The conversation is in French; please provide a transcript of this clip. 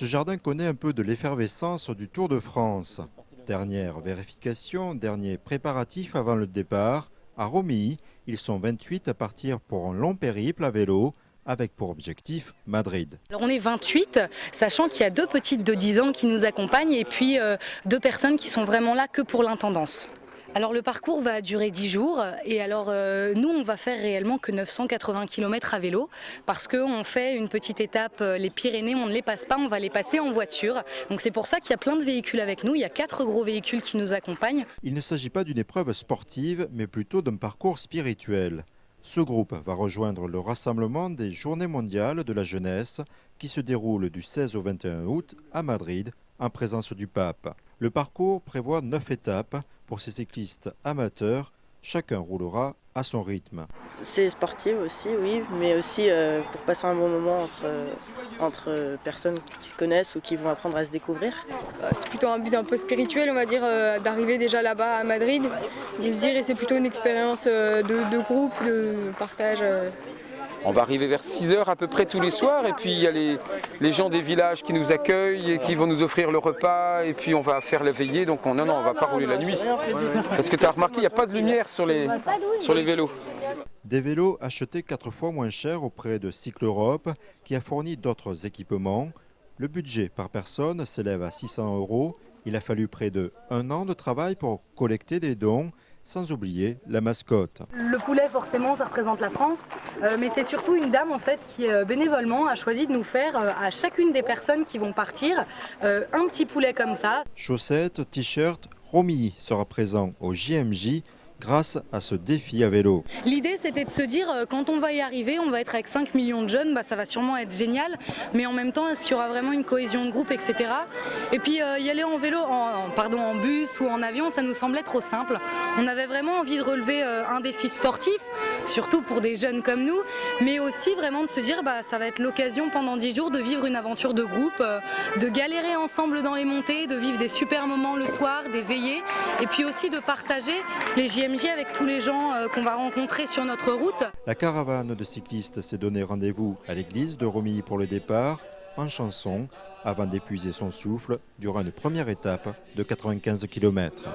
Ce jardin connaît un peu de l'effervescence du Tour de France. Dernière vérification, dernier préparatif avant le départ. À Romilly, ils sont 28 à partir pour un long périple à vélo, avec pour objectif Madrid. Alors on est 28, sachant qu'il y a deux petites de 10 ans qui nous accompagnent et puis deux personnes qui sont vraiment là que pour l'intendance. Alors le parcours va durer 10 jours et alors nous on va faire réellement que 980 km à vélo parce qu'on fait une petite étape, les Pyrénées on ne les passe pas, on va les passer en voiture. Donc c'est pour ça qu'il y a plein de véhicules avec nous, il y a 4 gros véhicules qui nous accompagnent. Il ne s'agit pas d'une épreuve sportive, mais plutôt d'un parcours spirituel. Ce groupe va rejoindre le rassemblement des Journées mondiales de la jeunesse qui se déroule du 16 au 21 août à Madrid en présence du pape. Le parcours prévoit 9 étapes pour ces cyclistes amateurs. Chacun roulera à son rythme. C'est sportif aussi, oui, mais aussi pour passer un bon moment entre personnes qui se connaissent ou qui vont apprendre à se découvrir. C'est plutôt un but un peu spirituel, on va dire, d'arriver déjà là-bas à Madrid, de se dire, et c'est plutôt une expérience de groupe, de partage. On va arriver vers 6 heures à peu près tous les soirs et puis il y a les gens des villages qui nous accueillent et qui vont nous offrir le repas et puis on va faire la veillée, donc non, on va pas rouler la nuit. Parce que tu as remarqué, il n'y a pas de lumière sur les vélos. Des vélos achetés 4 fois moins cher auprès de Cycle Europe qui a fourni d'autres équipements. Le budget par personne s'élève à 600 €. Il a fallu près de 1 an de travail pour collecter des dons, sans oublier la mascotte. Le poulet forcément ça représente la France, mais c'est surtout une dame en fait qui bénévolement a choisi de nous faire à chacune des personnes qui vont partir un petit poulet comme ça. Chaussettes, t-shirts, Romilly sera présent au JMJ grâce à ce défi à vélo. L'idée c'était de se dire quand on va y arriver, on va être avec 5 millions de jeunes, ça va sûrement être génial, mais en même temps est-ce qu'il y aura vraiment une cohésion de groupe, etc. Et puis y aller en vélo, en bus ou en avion, ça nous semblait trop simple. On avait vraiment envie de relever un défi sportif, surtout pour des jeunes comme nous, mais aussi vraiment de se dire ça va être l'occasion pendant 10 jours de vivre une aventure de groupe, de galérer ensemble dans les montées, de vivre des super moments le soir, des veillées, et puis aussi de partager les JMJ avec tous les gens qu'on va rencontrer sur notre route. La caravane de cyclistes s'est donné rendez-vous à l'église de Romilly pour le départ, en chanson, avant d'épuiser son souffle durant une première étape de 95 km.